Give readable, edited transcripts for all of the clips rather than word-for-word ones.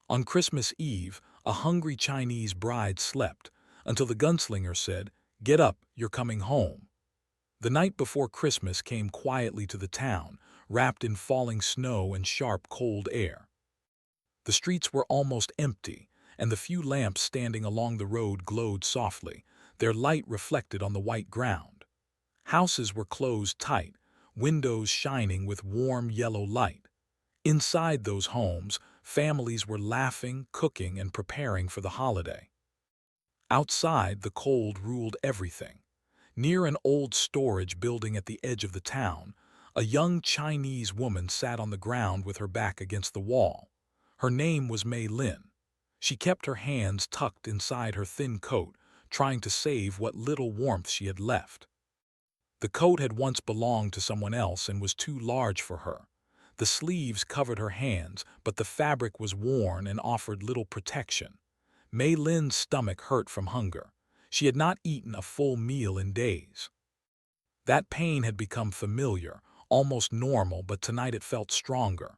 On Christmas Eve, a hungry Chinese bride slept until the gunslinger said, "Get up, you're coming home." The night before Christmas came quietly to the town, wrapped in falling snow and sharp, cold air. The streets were almost empty, and the few lamps standing along the road glowed softly, their light reflected on the white ground. Houses were closed tight, windows shining with warm yellow light. Inside those homes, families were laughing, cooking, and preparing for the holiday. Outside, the cold ruled everything. Near an old storage building at the edge of the town, a young Chinese woman sat on the ground with her back against the wall. Her name was Mei Lin. She kept her hands tucked inside her thin coat, trying to save what little warmth she had left. The coat had once belonged to someone else and was too large for her. The sleeves covered her hands, but the fabric was worn and offered little protection. Mei Lin's stomach hurt from hunger. She had not eaten a full meal in days. That pain had become familiar, almost normal, but tonight it felt stronger.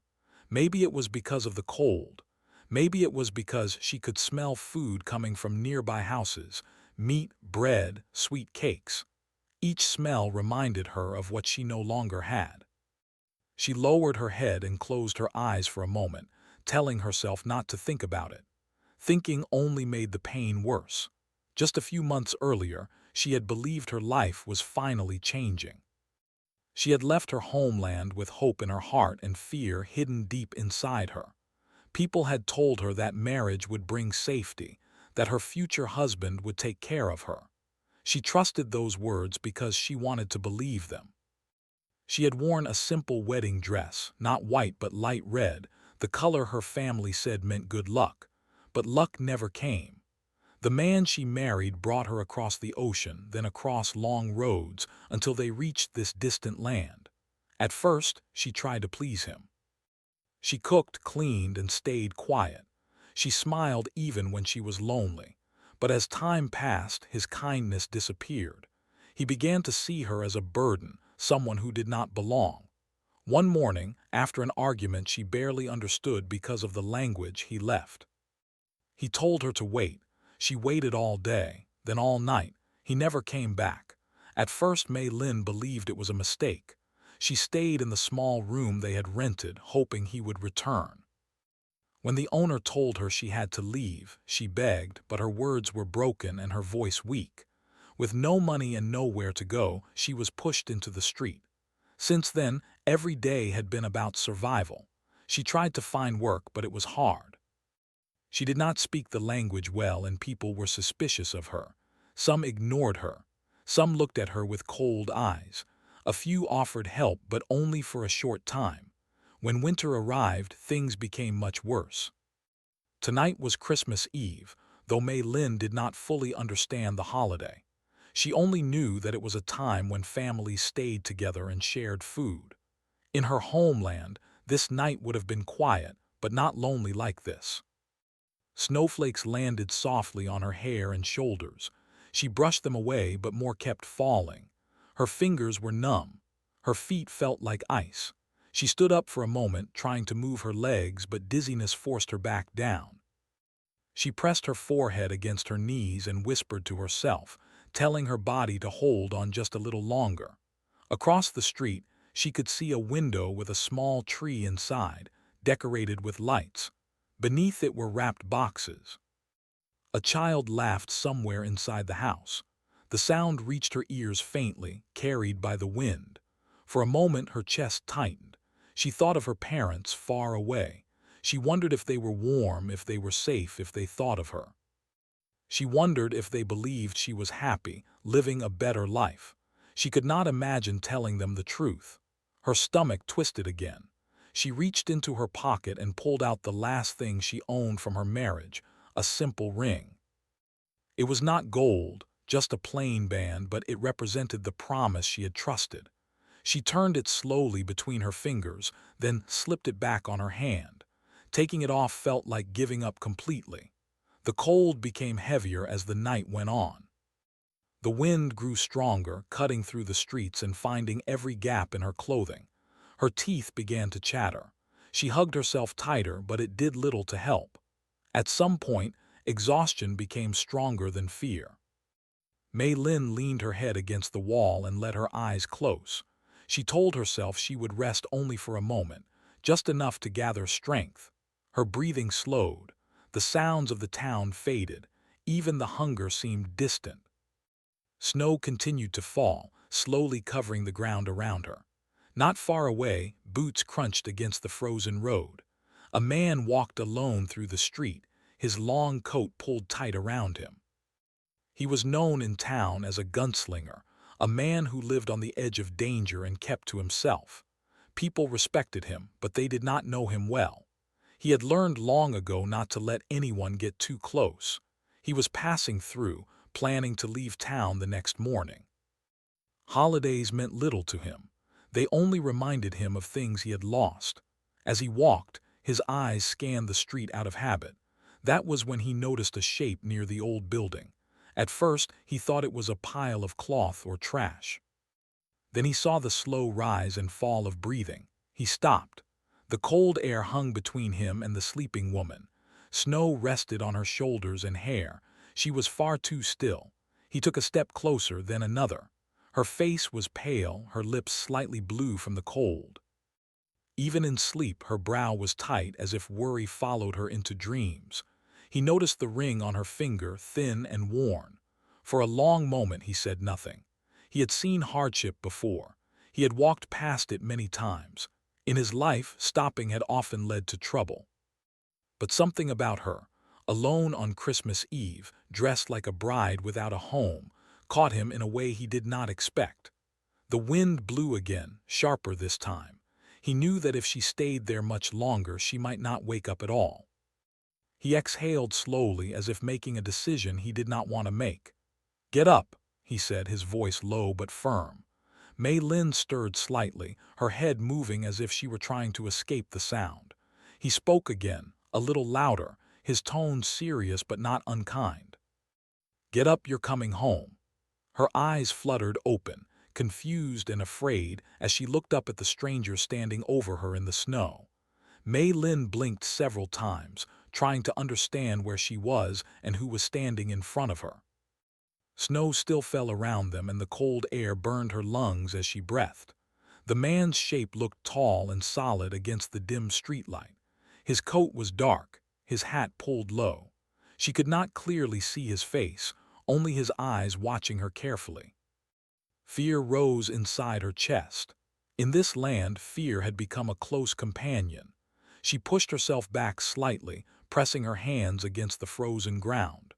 Maybe it was because of the cold. Maybe it was because she could smell food coming from nearby houses, meat, bread, sweet cakes. Each smell reminded her of what she no longer had. She lowered her head and closed her eyes for a moment, telling herself not to think about it. Thinking only made the pain worse. Just a few months earlier, she had believed her life was finally changing. She had left her homeland with hope in her heart and fear hidden deep inside her. People had told her that marriage would bring safety, that her future husband would take care of her. She trusted those words because she wanted to believe them. She had worn a simple wedding dress, not white but light red, the color her family said meant good luck. But luck never came. The man she married brought her across the ocean, then across long roads, until they reached this distant land. At first, she tried to please him. She cooked, cleaned, and stayed quiet. She smiled even when she was lonely. But as time passed, his kindness disappeared. He began to see her as a burden, someone who did not belong. One morning, after an argument she barely understood because of the language he left. He told her to wait. She waited all day, then all night. He never came back. At first, Mei Lin believed it was a mistake. She stayed in the small room they had rented, hoping he would return. When the owner told her she had to leave, she begged, but her words were broken and her voice weak. With no money and nowhere to go, she was pushed into the street. Since then, every day had been about survival. She tried to find work, but it was hard. She did not speak the language well, and people were suspicious of her. Some ignored her. Some looked at her with cold eyes. A few offered help, but only for a short time. When winter arrived, things became much worse. Tonight was Christmas Eve, though Mei Lin did not fully understand the holiday. She only knew that it was a time when families stayed together and shared food. In her homeland, this night would have been quiet, but not lonely like this. Snowflakes landed softly on her hair and shoulders. She brushed them away, but more kept falling. Her fingers were numb. Her feet felt like ice. She stood up for a moment, trying to move her legs, but dizziness forced her back down. She pressed her forehead against her knees and whispered to herself, telling her body to hold on just a little longer. Across the street, she could see a window with a small tree inside, decorated with lights. Beneath it were wrapped boxes. A child laughed somewhere inside the house. The sound reached her ears faintly, carried by the wind. For a moment her chest tightened. She thought of her parents far away. She wondered if they were warm, if they were safe, if they thought of her. She wondered if they believed she was happy, living a better life. She could not imagine telling them the truth. Her stomach twisted again. She reached into her pocket and pulled out the last thing she owned from her marriage, a simple ring. It was not gold, just a plain band, but it represented the promise she had trusted. She turned it slowly between her fingers, then slipped it back on her hand. Taking it off felt like giving up completely. The cold became heavier as the night went on. The wind grew stronger, cutting through the streets and finding every gap in her clothing. Her teeth began to chatter. She hugged herself tighter, but it did little to help. At some point, exhaustion became stronger than fear. Mei Lin leaned her head against the wall and let her eyes close. She told herself she would rest only for a moment, just enough to gather strength. Her breathing slowed. The sounds of the town faded. Even the hunger seemed distant. Snow continued to fall, slowly covering the ground around her. Not far away, boots crunched against the frozen road. A man walked alone through the street, his long coat pulled tight around him. He was known in town as a gunslinger, a man who lived on the edge of danger and kept to himself. People respected him, but they did not know him well. He had learned long ago not to let anyone get too close. He was passing through, planning to leave town the next morning. Holidays meant little to him. They only reminded him of things he had lost. As he walked, his eyes scanned the street out of habit. That was when he noticed a shape near the old building. At first, he thought it was a pile of cloth or trash. Then he saw the slow rise and fall of breathing. He stopped. The cold air hung between him and the sleeping woman. Snow rested on her shoulders and hair. She was far too still. He took a step closer, then another. Her face was pale, her lips slightly blue from the cold. Even in sleep, her brow was tight, as if worry followed her into dreams. He noticed the ring on her finger, thin and worn. For a long moment he said nothing. He had seen hardship before. He had walked past it many times. In his life, stopping had often led to trouble. But something about her, alone on Christmas Eve, dressed like a bride without a home, caught him in a way he did not expect. The wind blew again, sharper this time. He knew that if she stayed there much longer, she might not wake up at all. He exhaled slowly, as if making a decision he did not want to make. "Get up," he said, his voice low but firm. Mei Lin stirred slightly, her head moving as if she were trying to escape the sound. He spoke again, a little louder, his tone serious but not unkind. "Get up, you're coming home." Her eyes fluttered open, confused and afraid, as she looked up at the stranger standing over her in the snow. Mei Lin blinked several times, trying to understand where she was and who was standing in front of her. Snow still fell around them, and the cold air burned her lungs as she breathed. The man's shape looked tall and solid against the dim streetlight. His coat was dark, his hat pulled low. She could not clearly see his face, only his eyes watching her carefully. Fear rose inside her chest. In this land, fear had become a close companion. She pushed herself back slightly, pressing her hands against the frozen ground.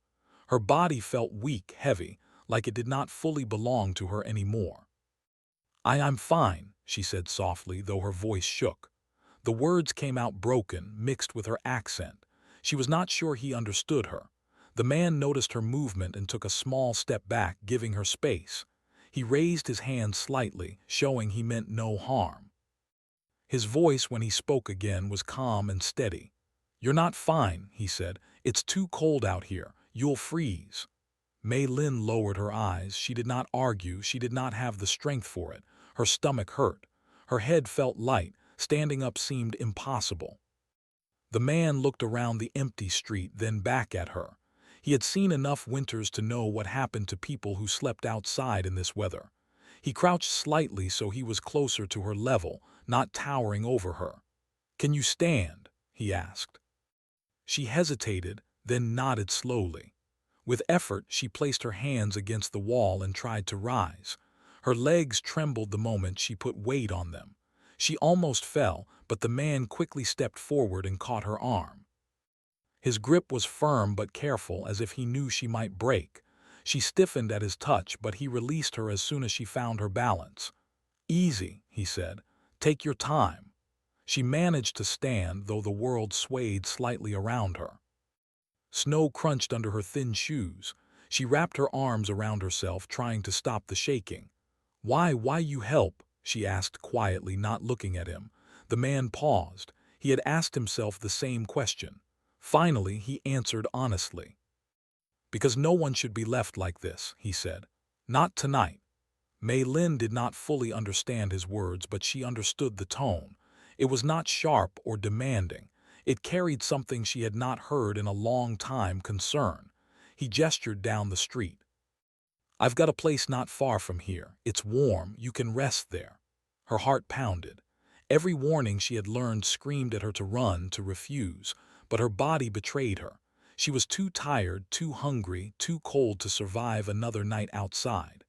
Her body felt weak, heavy, like it did not fully belong to her anymore. I'm fine," she said softly, though her voice shook. The words came out broken, mixed with her accent. She was not sure he understood her. The man noticed her movement and took a small step back, giving her space. He raised his hand slightly, showing he meant no harm. His voice, when he spoke again, was calm and steady. "You're not fine," he said. "It's too cold out here. You'll freeze." Mei Lin lowered her eyes. She did not argue. She did not have the strength for it. Her stomach hurt. Her head felt light. Standing up seemed impossible. The man looked around the empty street, then back at her. He had seen enough winters to know what happened to people who slept outside in this weather. He crouched slightly so he was closer to her level, not towering over her. "Can you stand?" he asked. She hesitated, then nodded slowly. With effort, she placed her hands against the wall and tried to rise. Her legs trembled the moment she put weight on them. She almost fell, but the man quickly stepped forward and caught her arm. His grip was firm but careful, as if he knew she might break. She stiffened at his touch, but he released her as soon as she found her balance. "Easy," he said. "Take your time." She managed to stand, though the world swayed slightly around her. Snow crunched under her thin shoes. She wrapped her arms around herself, trying to stop the shaking. Why you help?" she asked quietly, not looking at him. The man paused. He had asked himself the same question. Finally, he answered honestly. "Because no one should be left like this," he said. "Not tonight." Mei Lin did not fully understand his words, but she understood the tone. It was not sharp or demanding. It carried something she had not heard in a long time: concern. He gestured down the street. "I've got a place not far from here. It's warm, you can rest there." Her heart pounded. Every warning she had learned screamed at her to run, to refuse, but her body betrayed her. She was too tired, too hungry, too cold to survive another night outside.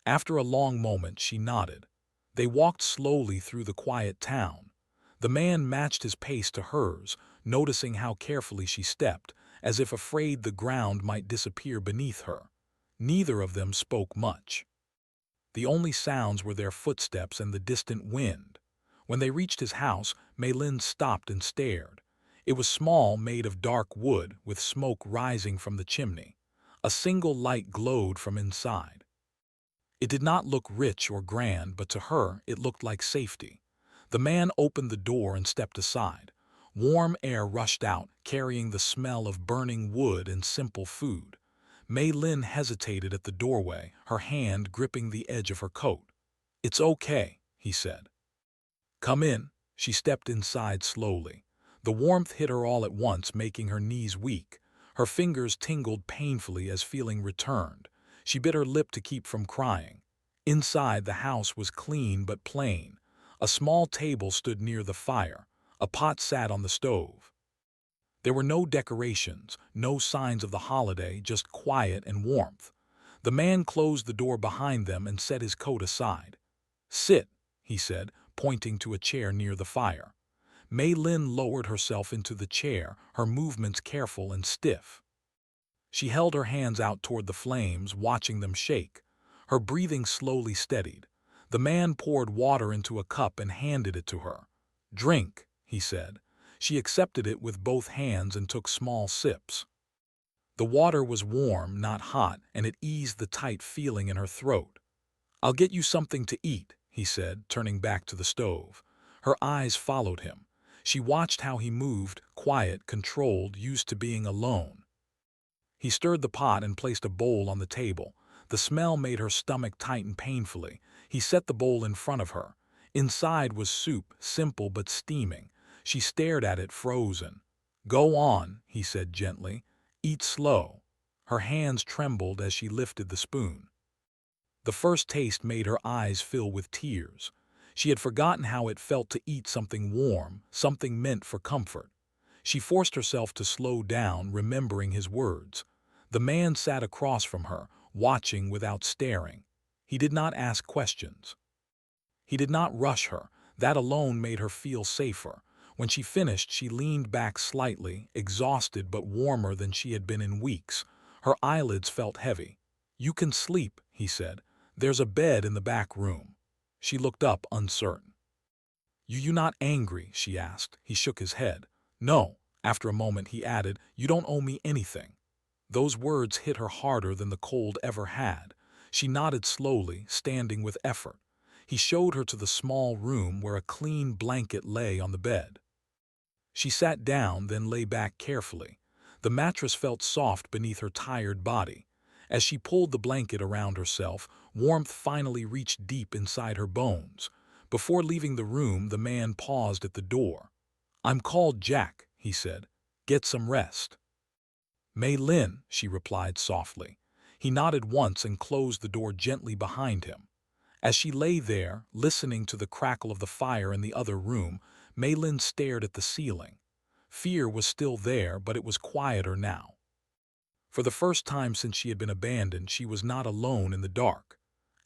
After a long moment, she nodded. They walked slowly through the quiet town. The man matched his pace to hers, noticing how carefully she stepped, as if afraid the ground might disappear beneath her. Neither of them spoke much. The only sounds were their footsteps and the distant wind. When they reached his house, Mei Lin stopped and stared. It was small, made of dark wood, with smoke rising from the chimney. A single light glowed from inside. It did not look rich or grand, but to her it looked like safety. The man opened the door and stepped aside. Warm air rushed out, carrying the smell of burning wood and simple food. Mei Lin hesitated at the doorway, her hand gripping the edge of her coat. "It's okay," he said. "Come in." She stepped inside slowly. The warmth hit her all at once, making her knees weak. Her fingers tingled painfully as feeling returned. She bit her lip to keep from crying. Inside, the house was clean but plain. A small table stood near the fire. A pot sat on the stove. There were no decorations, no signs of the holiday, just quiet and warmth. The man closed the door behind them and set his coat aside. "Sit," he said, pointing to a chair near the fire. Mei Lin lowered herself into the chair, her movements careful and stiff. She held her hands out toward the flames, watching them shake. Her breathing slowly steadied. The man poured water into a cup and handed it to her. "Drink," he said. She accepted it with both hands and took small sips. The water was warm, not hot, and it eased the tight feeling in her throat. "I'll get you something to eat," he said, turning back to the stove. Her eyes followed him. She watched how he moved, quiet, controlled, used to being alone. He stirred the pot and placed a bowl on the table. The smell made her stomach tighten painfully. He set the bowl in front of her. Inside was soup, simple but steaming. She stared at it, frozen. "Go on," he said gently. "Eat slow." Her hands trembled as she lifted the spoon. The first taste made her eyes fill with tears. She had forgotten how it felt to eat something warm, something meant for comfort. She forced herself to slow down, remembering his words. The man sat across from her, watching without staring. He did not ask questions. He did not rush her. That alone made her feel safer. When she finished, she leaned back slightly, exhausted but warmer than she had been in weeks. Her eyelids felt heavy. "You can sleep," he said. "There's a bed in the back room." She looked up, uncertain. You not angry?" she asked. He shook his head. "No." After a moment, he added, "You don't owe me anything." Those words hit her harder than the cold ever had. She nodded slowly, standing with effort. He showed her to the small room where a clean blanket lay on the bed. She sat down, then lay back carefully. The mattress felt soft beneath her tired body. As she pulled the blanket around herself, warmth finally reached deep inside her bones. Before leaving the room, the man paused at the door. "I'm called Jack," he said. "Get some rest." "Mei Lin," she replied softly. He nodded once and closed the door gently behind him. As she lay there, listening to the crackle of the fire in the other room, Mei Lin stared at the ceiling. Fear was still there, but it was quieter now. For the first time since she had been abandoned, she was not alone in the dark.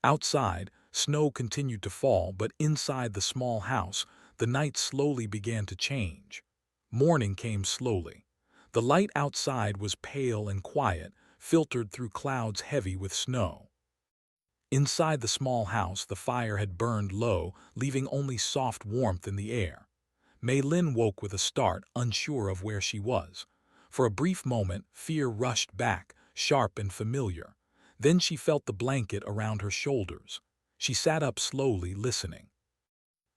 Outside, snow continued to fall, but inside the small house, the night slowly began to change. Morning came slowly. The light outside was pale and quiet, filtered through clouds heavy with snow. Inside the small house, the fire had burned low, leaving only soft warmth in the air. Mei Lin woke with a start, unsure of where she was. For a brief moment, fear rushed back, sharp and familiar. Then she felt the blanket around her shoulders. She sat up slowly, listening.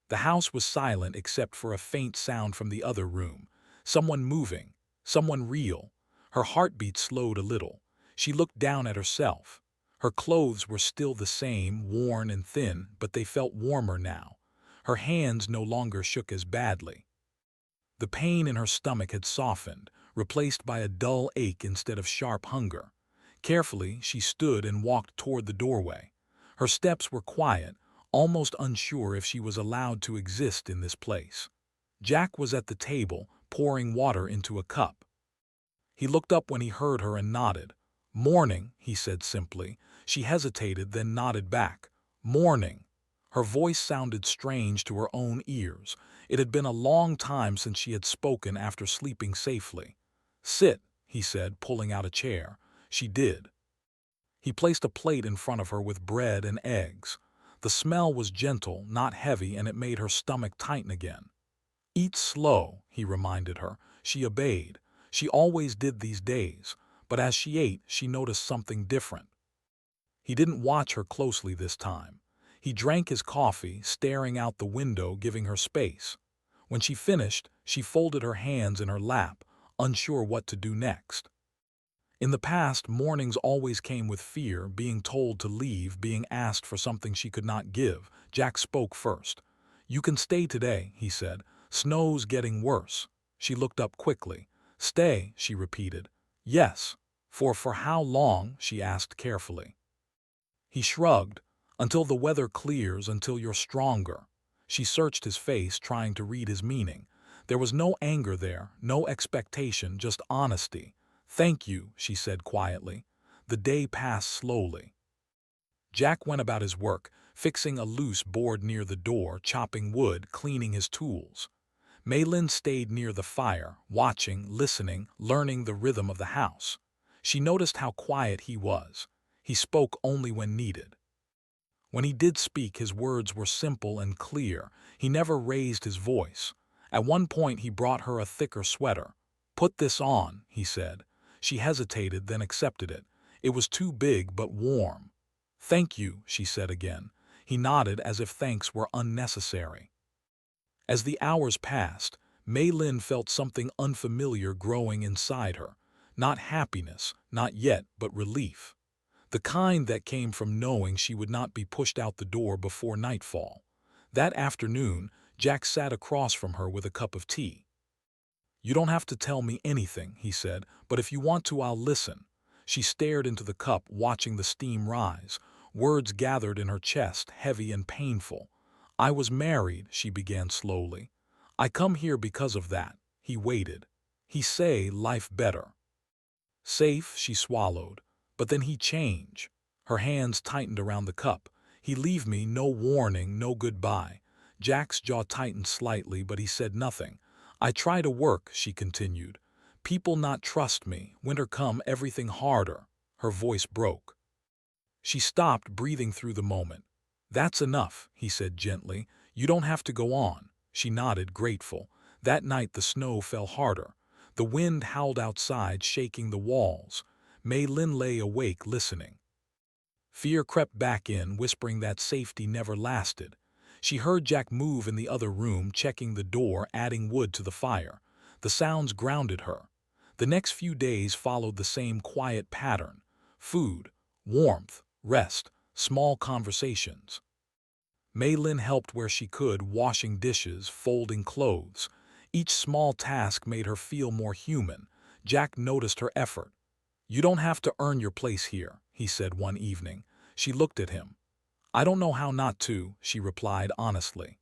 The house was silent except for a faint sound from the other room. Someone moving, someone real. Her heartbeat slowed a little. She looked down at herself. Her clothes were still the same, worn and thin, but they felt warmer now. Her hands no longer shook as badly. The pain in her stomach had softened, replaced by a dull ache instead of sharp hunger. Carefully, she stood and walked toward the doorway. Her steps were quiet, almost unsure if she was allowed to exist in this place. Jack was at the table, pouring water into a cup. He looked up when he heard her and nodded. "Morning," he said simply. She hesitated, then nodded back. "Morning." Her voice sounded strange to her own ears. It had been a long time since she had spoken after sleeping safely. "Sit," he said, pulling out a chair. She did. He placed a plate in front of her with bread and eggs. The smell was gentle, not heavy, and it made her stomach tighten again. "Eat slow," he reminded her. She obeyed. She always did these days, but as she ate, she noticed something different. He didn't watch her closely this time. He drank his coffee, staring out the window, giving her space. When she finished, she folded her hands in her lap, unsure what to do next. In the past, mornings always came with fear, being told to leave, being asked for something she could not give. Jack spoke first. "You can stay today," he said. "Snow's getting worse." She looked up quickly. "Stay," she repeated. "Yes." For how long?" she asked carefully. He shrugged. "Until the weather clears, until you're stronger." She searched his face, trying to read his meaning. There was no anger there, no expectation, just honesty. "Thank you," she said quietly. The day passed slowly. Jack went about his work, fixing a loose board near the door, chopping wood, cleaning his tools. Maylin stayed near the fire, watching, listening, learning the rhythm of the house. She noticed how quiet he was. He spoke only when needed. When he did speak, his words were simple and clear. He never raised his voice. At one point, he brought her a thicker sweater. "Put this on," he said. She hesitated, then accepted it. It was too big but warm. "Thank you," she said again. He nodded as if thanks were unnecessary. As the hours passed, Maylin felt something unfamiliar growing inside her. Not happiness, not yet, but relief. The kind that came from knowing she would not be pushed out the door before nightfall. That afternoon, Jack sat across from her with a cup of tea. "You don't have to tell me anything," he said, "but if you want to, I'll listen." She stared into the cup, watching the steam rise. Words gathered in her chest, heavy and painful. "I was married," she began slowly. "I come here because of that." He waited. "He say life better." "Safe," she swallowed. "But then he change." Her hands tightened around the cup. "He leave me, no warning, no goodbye." Jack's jaw tightened slightly, but he said nothing. "I try to work," she continued. "People not trust me. Winter come, everything harder." Her voice broke. She stopped, breathing through the moment. "That's enough," he said gently. "You don't have to go on." She nodded, grateful. That night the snow fell harder. The wind howled outside, shaking the walls. Maylin lay awake, listening. Fear crept back in, whispering that safety never lasted. She heard Jack move in the other room, checking the door, adding wood to the fire. The sounds grounded her. The next few days followed the same quiet pattern. Food, warmth, rest, small conversations. Maylin helped where she could, washing dishes, folding clothes. Each small task made her feel more human. Jack noticed her effort. "You don't have to earn your place here," he said one evening. She looked at him. "I don't know how not to," she replied honestly.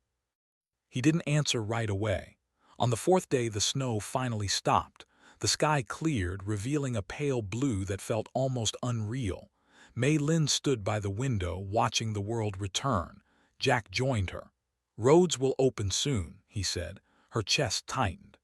He didn't answer right away. On the fourth day, the snow finally stopped. The sky cleared, revealing a pale blue that felt almost unreal. Maylin stood by the window, watching the world return. Jack joined her. "Roads will open soon," he said. Her chest tightened.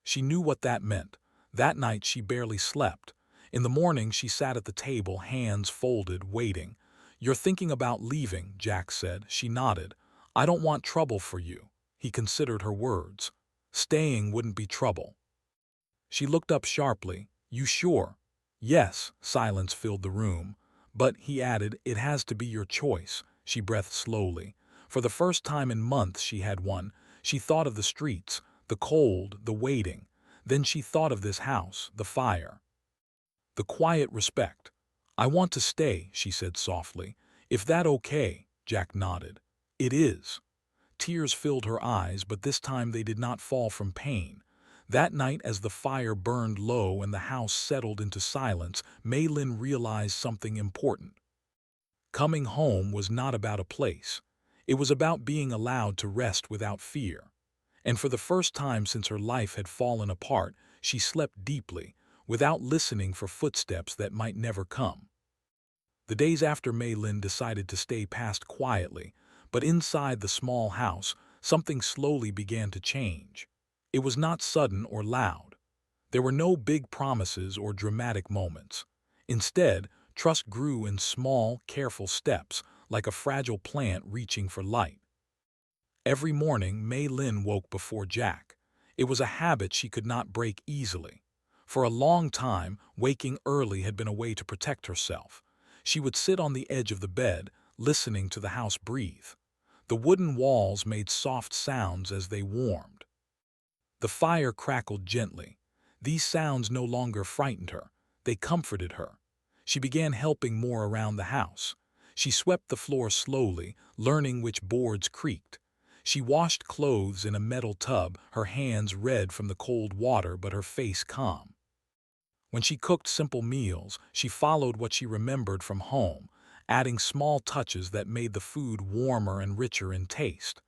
She knew what that meant. That night she barely slept. In the morning she sat at the table, hands folded, waiting. "You're thinking about leaving," Jack said. She nodded. "I don't want trouble for you." He considered her words. "Staying wouldn't be trouble." She looked up sharply. "You sure?" "Yes." Silence filled the room. "But," he added, "it has to be your choice." She breathed slowly. For the first time in months she had one. She thought of the streets, the cold, the waiting. Then she thought of this house, the fire. The quiet respect. "I want to stay," she said softly. "If that okay?" Jack nodded. "It is." Tears filled her eyes, but this time they did not fall from pain. That night, as the fire burned low and the house settled into silence, Mei Lin realized something important. Coming home was not about a place. It was about being allowed to rest without fear. And for the first time since her life had fallen apart, she slept deeply, without listening for footsteps that might never come. The days after, Mei Lin decided to stay past quietly, but inside the small house, something slowly began to change. It was not sudden or loud. There were no big promises or dramatic moments. Instead, trust grew in small, careful steps, like a fragile plant reaching for light. Every morning, Mei Lin woke before Jack. It was a habit she could not break easily. For a long time, waking early had been a way to protect herself. She would sit on the edge of the bed, listening to the house breathe. The wooden walls made soft sounds as they warmed. The fire crackled gently. These sounds no longer frightened her. They comforted her. She began helping more around the house. She swept the floor slowly, learning which boards creaked. She washed clothes in a metal tub, her hands red from the cold water but her face calm. When she cooked simple meals, she followed what she remembered from home, adding small touches that made the food warmer and richer in taste.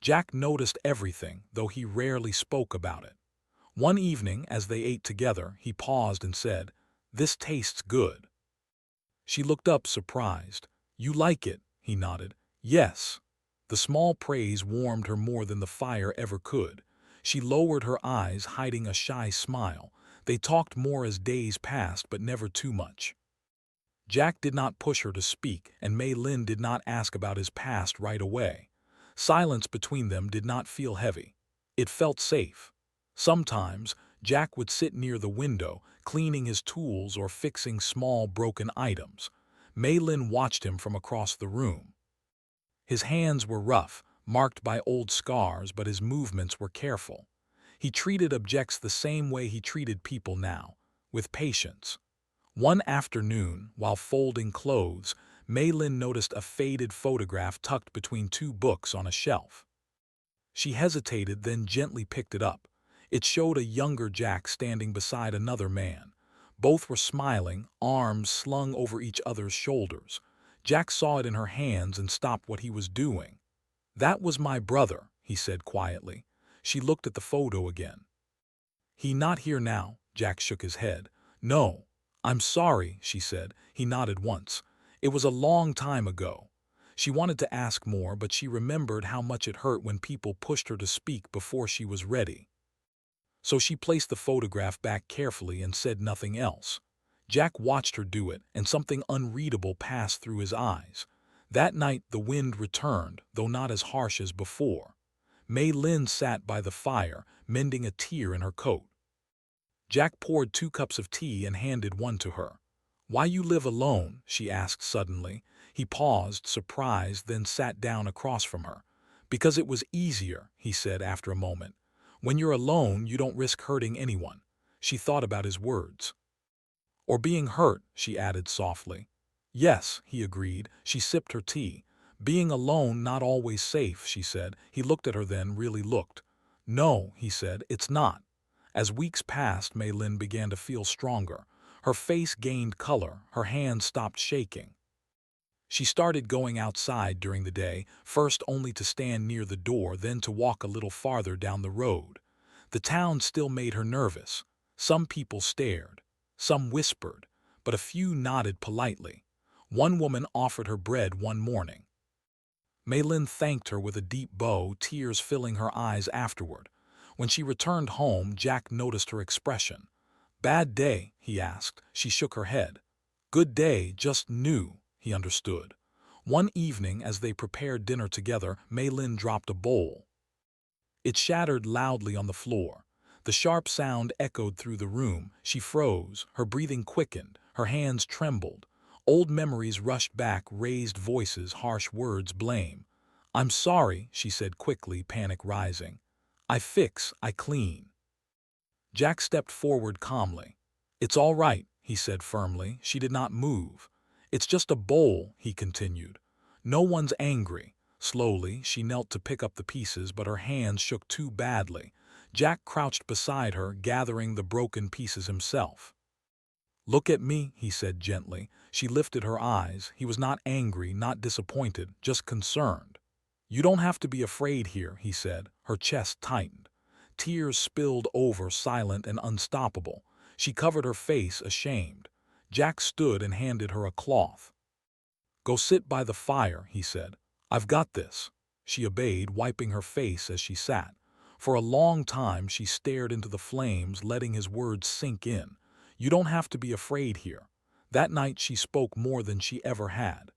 Jack noticed everything, though he rarely spoke about it. One evening, as they ate together, he paused and said, "This tastes good." She looked up, surprised. "You like it?" He nodded. "Yes." The small praise warmed her more than the fire ever could. She lowered her eyes, hiding a shy smile. They talked more as days passed, but never too much. Jack did not push her to speak, and Mei Lin did not ask about his past right away. Silence between them did not feel heavy. It felt safe. Sometimes, Jack would sit near the window, cleaning his tools or fixing small broken items. Mei Lin watched him from across the room. His hands were rough, marked by old scars, but his movements were careful. He treated objects the same way he treated people now, with patience. One afternoon, while folding clothes, Mei Lin noticed a faded photograph tucked between two books on a shelf. She hesitated, then gently picked it up. It showed a younger Jack standing beside another man. Both were smiling, arms slung over each other's shoulders. Jack saw it in her hands and stopped what he was doing. "That was my brother," he said quietly. She looked at the photo again. "He not here now?" Jack shook his head. "No." "I'm sorry," she said. He nodded once. "It was a long time ago." She wanted to ask more, but she remembered how much it hurt when people pushed her to speak before she was ready. So she placed the photograph back carefully and said nothing else. Jack watched her do it, and something unreadable passed through his eyes. That night the wind returned, though not as harsh as before. Mei Lin sat by the fire, mending a tear in her coat. Jack poured 2 cups of tea and handed one to her. "Why you live alone?" she asked suddenly. He paused, surprised, then sat down across from her. "Because it was easier," he said after a moment. "When you're alone, you don't risk hurting anyone." She thought about his words. "Or being hurt," she added softly. "Yes," he agreed. She sipped her tea. "Being alone not always safe," she said. He looked at her, then really looked. "No," he said, "it's not." As weeks passed, Mei Lin began to feel stronger. Her face gained color, her hands stopped shaking. She started going outside during the day, first only to stand near the door, then to walk a little farther down the road. The town still made her nervous. Some people stared. Some whispered, but a few nodded politely. One woman offered her bread one morning. Mei Lin thanked her with a deep bow, tears filling her eyes afterward. When she returned home, Jack noticed her expression. "Bad day?" he asked. She shook her head. "Good day, just new," he understood. One evening, as they prepared dinner together, Mei Lin dropped a bowl. It shattered loudly on the floor. The sharp sound echoed through the room. She froze, her breathing quickened, her hands trembled. Old memories rushed back, raised voices, harsh words, blame. "I'm sorry," she said quickly, panic rising. I clean." Jack stepped forward calmly. "It's all right," he said firmly. She did not move. "It's just a bowl," he continued. "No one's angry." Slowly, she knelt to pick up the pieces, but her hands shook too badly. Jack crouched beside her, gathering the broken pieces himself. "Look at me," he said gently. She lifted her eyes. He was not angry, not disappointed, just concerned. "You don't have to be afraid here," he said. Her chest tightened. Tears spilled over, silent and unstoppable. She covered her face, ashamed. Jack stood and handed her a cloth. "Go sit by the fire," he said. "I've got this." She obeyed, wiping her face as she sat. For a long time she stared into the flames, letting his words sink in. "You don't have to be afraid here." That night she spoke more than she ever had.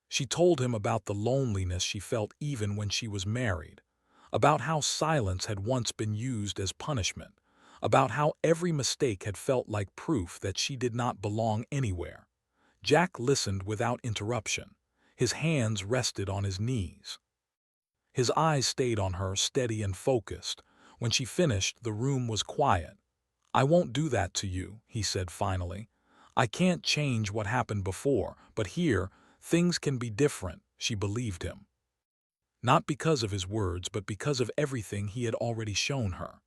She told him about the loneliness she felt even when she was married, about how silence had once been used as punishment, about how every mistake had felt like proof that she did not belong anywhere. Jack listened without interruption. His hands rested on his knees. His eyes stayed on her, steady and focused. When she finished, the room was quiet. "I won't do that to you," he said finally. "I can't change what happened before, but here, things can be different." She believed him. Not because of his words, but because of everything he had already shown her.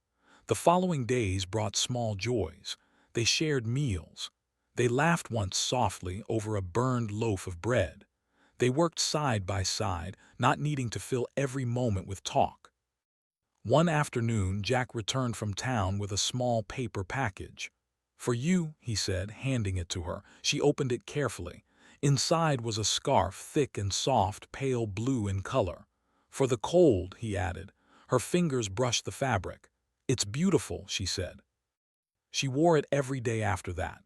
The following days brought small joys. They shared meals. They laughed once softly over a burned loaf of bread. They worked side by side, not needing to fill every moment with talk. One afternoon, Jack returned from town with a small paper package. "For you," he said, handing it to her. She opened it carefully. Inside was a scarf, thick and soft, pale blue in color. "For the cold," he added. Her fingers brushed the fabric. "It's beautiful," she said. She wore it every day after that.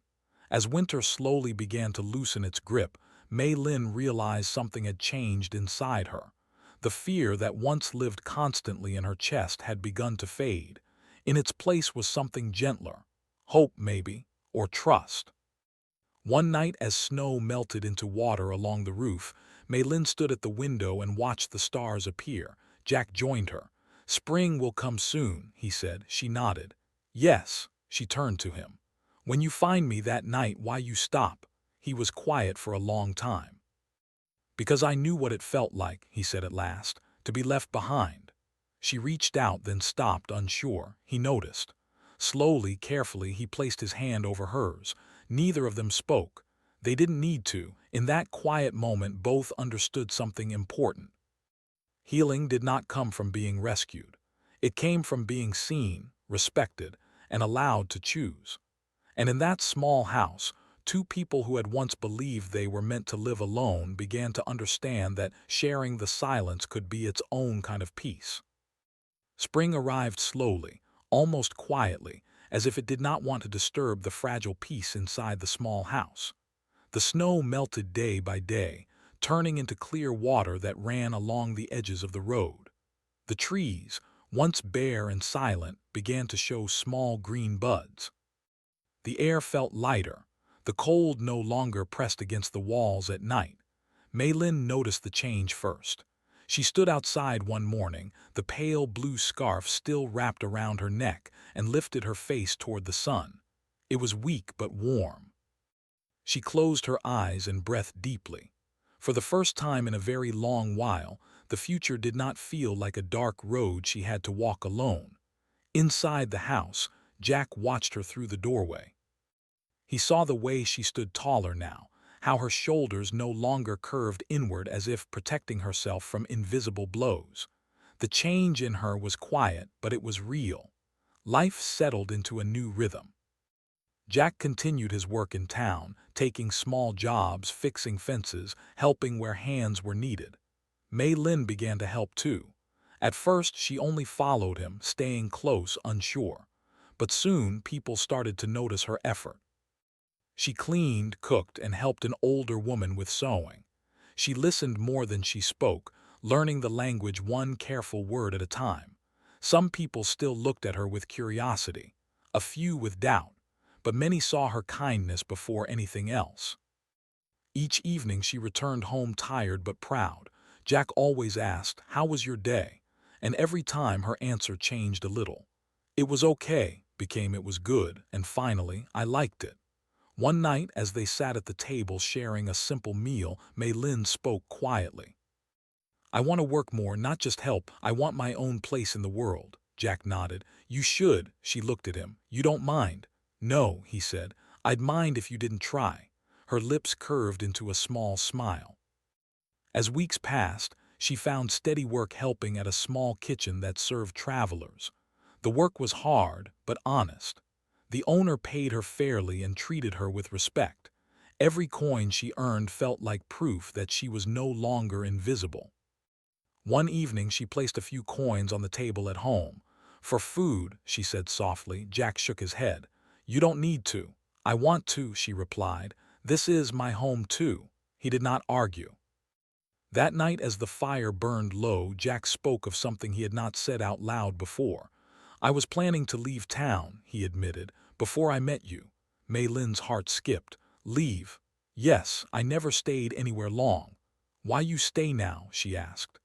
As winter slowly began to loosen its grip, Mei Lin realized something had changed inside her. The fear that once lived constantly in her chest had begun to fade. In its place was something gentler. Hope, maybe, or trust. One night, as snow melted into water along the roof, Mei Lin stood at the window and watched the stars appear. Jack joined her. "Spring will come soon," he said. She nodded. "Yes." She turned to him. "When you find me that night, why you stop?" He was quiet for a long time. "Because I knew what it felt like," he said at last, "to be left behind." She reached out, then stopped, unsure. He noticed. Slowly, carefully, he placed his hand over hers. Neither of them spoke. They didn't need to. In that quiet moment, both understood something important. Healing did not come from being rescued. It came from being seen, respected, and allowed to choose. And in that small house, two people who had once believed they were meant to live alone began to understand that sharing the silence could be its own kind of peace. Spring arrived slowly, almost quietly, as if it did not want to disturb the fragile peace inside the small house. The snow melted day by day, turning into clear water that ran along the edges of the road. The trees, once bare and silent, began to show small green buds. The air felt lighter. The cold no longer pressed against the walls at night. Mei Lin noticed the change first. She stood outside one morning, the pale blue scarf still wrapped around her neck, and lifted her face toward the sun. It was weak but warm. She closed her eyes and breathed deeply. For the first time in a very long while, the future did not feel like a dark road she had to walk alone. Inside the house, Jack watched her through the doorway. He saw the way she stood taller now, how her shoulders no longer curved inward as if protecting herself from invisible blows. The change in her was quiet, but it was real. Life settled into a new rhythm. Jack continued his work in town, taking small jobs, fixing fences, helping where hands were needed. Mei Lin began to help too. At first, she only followed him, staying close, unsure. But soon, people started to notice her effort. She cleaned, cooked, and helped an older woman with sewing. She listened more than she spoke, learning the language one careful word at a time. Some people still looked at her with curiosity, a few with doubt, but many saw her kindness before anything else. Each evening she returned home tired but proud. Jack always asked, "How was your day?" And every time her answer changed a little. "It was okay," became "it was good," and finally, "I liked it." One night, as they sat at the table sharing a simple meal, Mei Lin spoke quietly. I want to work more, not just help. I want my own place in the world. Jack nodded. You should, she looked at him. You don't mind? No, he said. I'd mind if you didn't try. Her lips curved into a small smile. As weeks passed, she found steady work helping at a small kitchen that served travelers. The work was hard, but honest. The owner paid her fairly and treated her with respect. Every coin she earned felt like proof that she was no longer invisible. One evening she placed a few coins on the table at home. For food, she said softly. Jack shook his head. You don't need to. I want to, she replied. This is my home too. He did not argue. That night as the fire burned low, Jack spoke of something he had not said out loud before. I was planning to leave town, he admitted, before I met you. Mei Lin's heart skipped. Leave? Yes, I never stayed anywhere long. Why you stay now? She asked.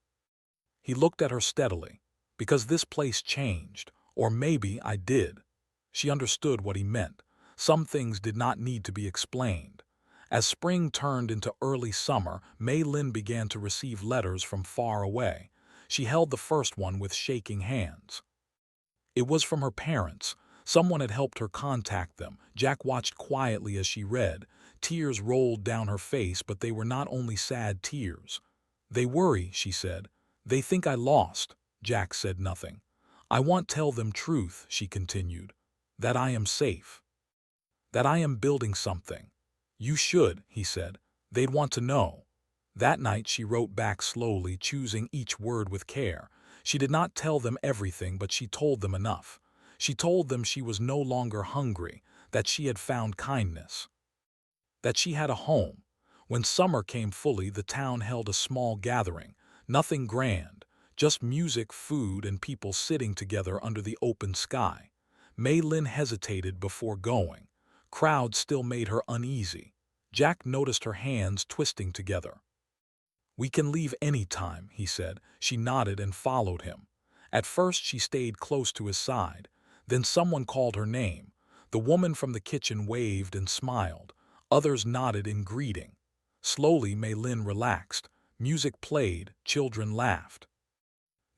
He looked at her steadily. Because this place changed. Or maybe I did. She understood what he meant. Some things did not need to be explained. As spring turned into early summer, Mei Lin began to receive letters from far away. She held the first one with shaking hands. It was from her parents. Someone had helped her contact them. Jack watched quietly as she read. Tears rolled down her face, but they were not only sad tears. They worry, she said. They think I lost. Jack said nothing. I won't tell them truth, she continued. That I am safe. That I am building something. You should, he said. They'd want to know. That night she wrote back slowly, choosing each word with care. She did not tell them everything, but she told them enough. She told them she was no longer hungry, that she had found kindness, that she had a home. When summer came fully, the town held a small gathering. Nothing grand, just music, food, and people sitting together under the open sky. Mei Lin hesitated before going. Crowds still made her uneasy. Jack noticed her hands twisting together. We can leave any time, he said. She nodded and followed him. At first she stayed close to his side. Then someone called her name. The woman from the kitchen waved and smiled. Others nodded in greeting. Slowly Mei Lin relaxed. Music played, children laughed.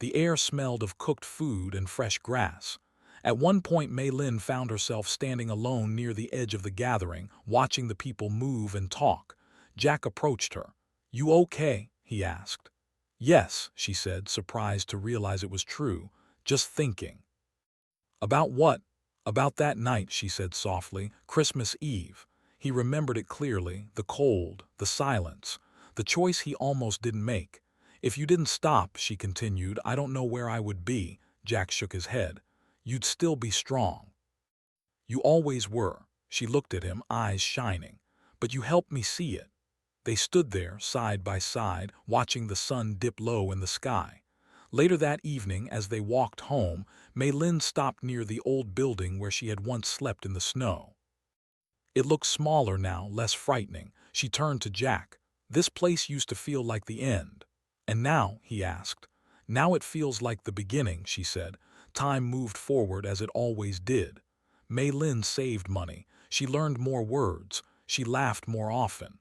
The air smelled of cooked food and fresh grass. At one point Mei Lin found herself standing alone near the edge of the gathering, watching the people move and talk. Jack approached her. You okay? He asked. Yes, she said, surprised to realize it was true. Just thinking. About what? About that night, she said softly. Christmas Eve. He remembered it clearly, the cold, the silence, the choice he almost didn't make. If you didn't stop, she continued, I don't know where I would be. Jack shook his head. You'd still be strong. You always were. She looked at him, eyes shining. But you helped me see it. They stood there, side by side, watching the sun dip low in the sky. Later that evening, as they walked home, Mei Lin stopped near the old building where she had once slept in the snow. It looked smaller now, less frightening. She turned to Jack. This place used to feel like the end. And now, he asked. Now it feels like the beginning, she said. Time moved forward as it always did. Mei Lin saved money. She learned more words. She laughed more often.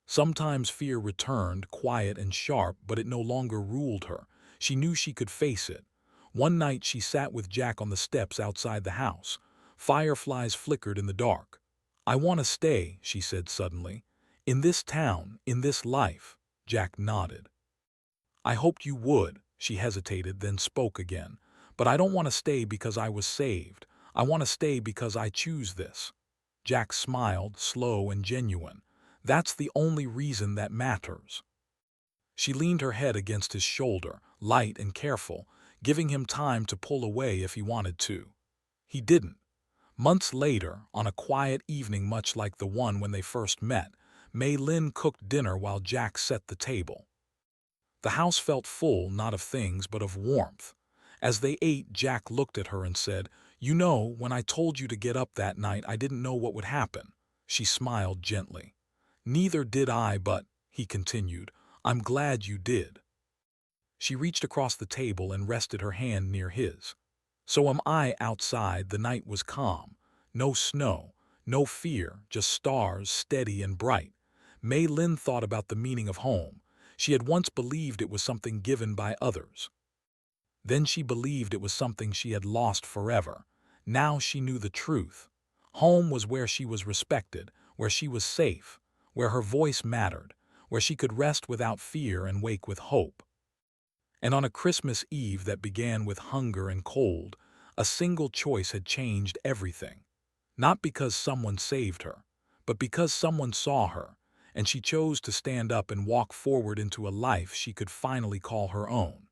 Sometimes fear returned, quiet and sharp, but it no longer ruled her. She knew she could face it. One night she sat with Jack on the steps outside the house. Fireflies flickered in the dark. I want to stay, she said suddenly. In this town, in this life. Jack nodded. I hoped you would. She hesitated, then spoke again. But I don't want to stay because I was saved. I want to stay because I choose this. Jack smiled, slow and genuine. That's the only reason that matters. She leaned her head against his shoulder, light and careful, giving him time to pull away if he wanted to. He didn't. Months later, on a quiet evening much like the one when they first met, Mei Lin cooked dinner while Jack set the table. The house felt full, not of things, but of warmth. As they ate, Jack looked at her and said, You know, when I told you to get up that night, I didn't know what would happen. She smiled gently. Neither did I, but, he continued, I'm glad you did. She reached across the table and rested her hand near his. So am I. Outside, the night was calm. No snow, no fear, just stars, steady and bright. Mei Lin thought about the meaning of home. She had once believed it was something given by others. Then she believed it was something she had lost forever. Now she knew the truth. Home was where she was respected, where she was safe, where her voice mattered, where she could rest without fear and wake with hope. And on a Christmas Eve that began with hunger and cold, a single choice had changed everything. Not because someone saved her, but because someone saw her, and she chose to stand up and walk forward into a life she could finally call her own.